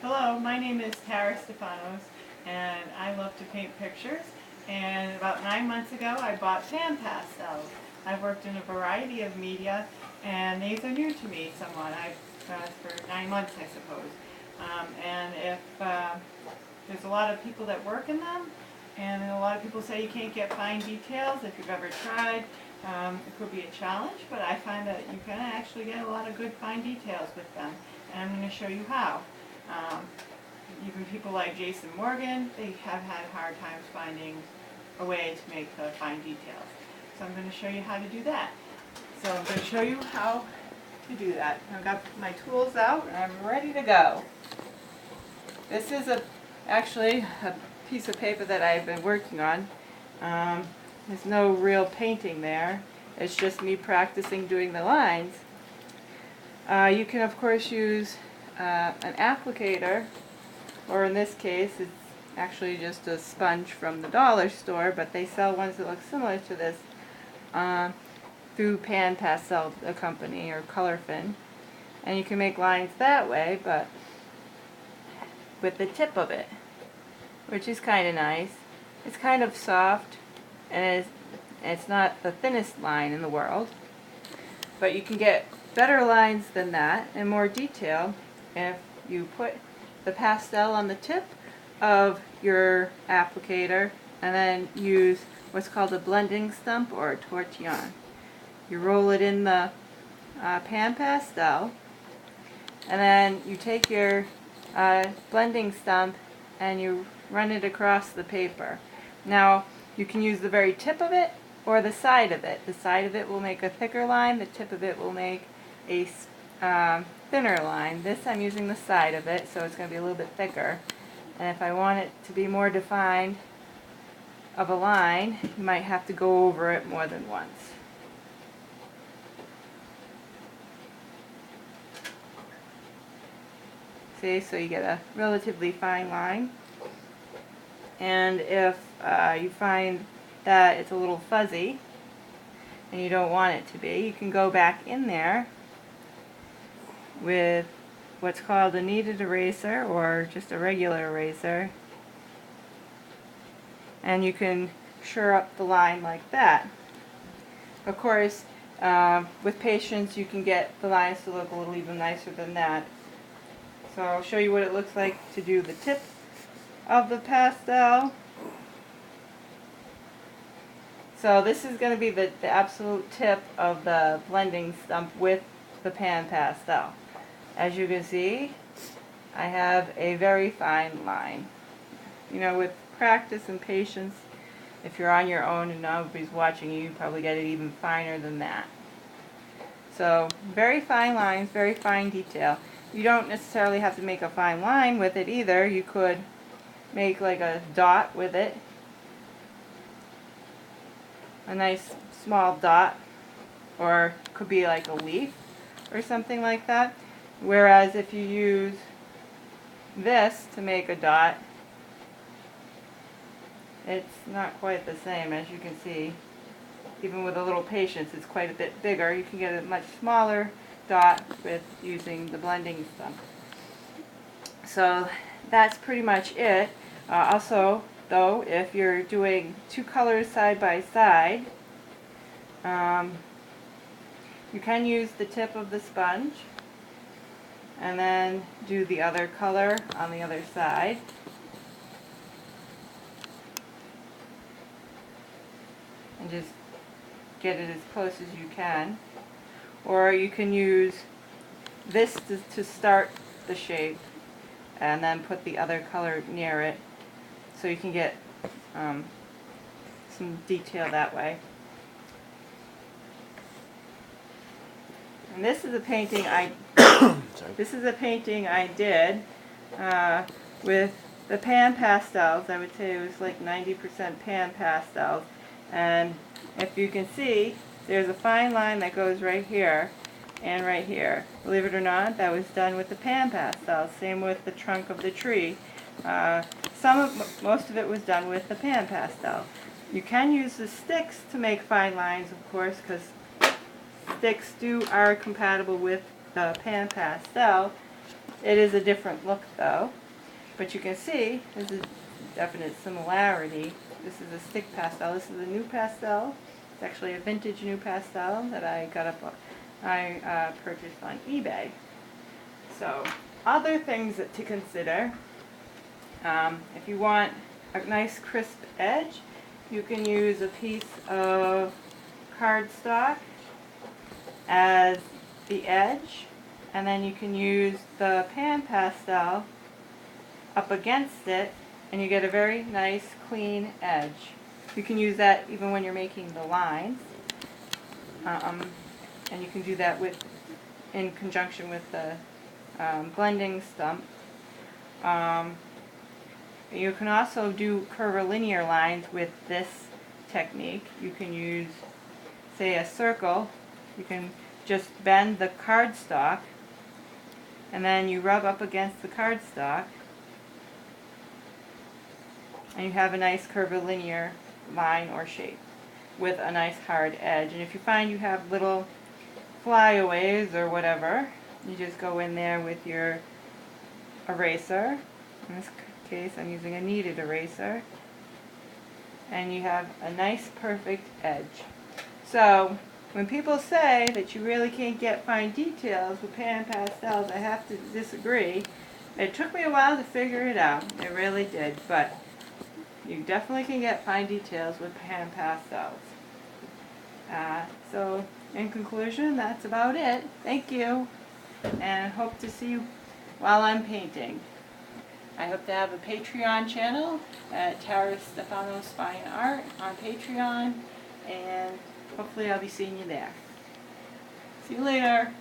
Hello, my name is Tara Stefanos, and I love to paint pictures. And about 9 months ago, I bought PanPastels. I've worked in a variety of media, and these are new to me somewhat. I've for 9 months, I suppose. And if there's a lot of people that work in them, and a lot of people say you can't get fine details. If you've ever tried, it could be a challenge, but I find that you can actually get a lot of good fine details with them, and I'm going to show you how. Even people like Jason Morgan, they have had hard times finding a way to make the fine details. So I'm going to show you how to do that. So I'm going to show you how to do that. I've got my tools out and I'm ready to go. This is actually a piece of paper that I've been working on. There's no real painting there. It's just me practicing doing the lines. You can of course use an applicator, or in this case it's actually just a sponge from the dollar store, but they sell ones that look similar to this through PanPastels, a company, or Colorfin, and you can make lines that way, but with the tip of it, which is kind of nice. It's kind of soft, and it's not the thinnest line in the world, but you can get better lines than that and more detail if you put the pastel on the tip of your applicator and then use what's called a blending stump or a tortillon. You roll it in the PanPastel, and then you take your blending stump and you run it across the paper. Now you can use the very tip of it or the side of it. The side of it will make a thicker line, the tip of it will make a thinner line. This I'm using the side of it, so it's going to be a little bit thicker. And if I want it to be more defined of a line, you might have to go over it more than once. See, so you get a relatively fine line. And if you find that it's a little fuzzy and you don't want it to be, you can go back in there with what's called a kneaded eraser or just a regular eraser, and you can shore up the line like that. Of course, with patience you can get the lines to look a little even nicer than that. So I'll show you what it looks like to do the tip of the pastel. So this is going to be the absolute tip of the blending stump with the PanPastel. As you can see, I have a very fine line. You know, with practice and patience, if you're on your own and nobody's watching you, you probably get it even finer than that. So very fine lines, very fine detail. You don't necessarily have to make a fine line with it either. You could make like a dot with it, a nice small dot, or it could be like a leaf or something like that. Whereas if you use this to make a dot, it's not quite the same. As you can see, even with a little patience, it's quite a bit bigger. You can get a much smaller dot with using the blending stump. So that's pretty much it. Also, though, if you're doing two colors side by side, you can use the tip of the sponge and then do the other color on the other side. And just get it as close as you can. Or you can use this to start the shape and then put the other color near it, so you can get some detail that way. And this is a painting this is a painting I did with the PanPastels. I would say it was like 90% PanPastels. And if you can see, there's a fine line that goes right here and right here. Believe it or not, that was done with the PanPastels. Same with the trunk of the tree. Most of it was done with the PanPastel. You can use the sticks to make fine lines, of course, because sticks are compatible with the PanPastel. It is a different look though, but you can see there's a definite similarity. This is a stick pastel. This is a new pastel. It's actually a vintage new pastel that I purchased on eBay. So other things to consider, if you want a nice crisp edge, you can use a piece of cardstock as the edge, and then you can use the pan pastel up against it, and you get a very nice clean edge. You can use that even when you're making the lines, and you can do that in conjunction with the blending stump. You can also do curvilinear lines with this technique. You can use, say, a circle. You can just bend the cardstock, and then you rub up against the cardstock, and you have a nice curvilinear line or shape with a nice hard edge. And if you find you have little flyaways or whatever, you just go in there with your eraser. In this case I'm using a kneaded eraser, and you have a nice perfect edge. So when people say that you really can't get fine details with pan pastels, I have to disagree. It took me a while to figure it out. It really did, but you definitely can get fine details with pan pastels. So in conclusion, that's about it. Thank you, and hope to see you while I'm painting. I hope to have a Patreon channel at Tara Stefano's Fine Art on Patreon, and hopefully I'll be seeing you there. See you later.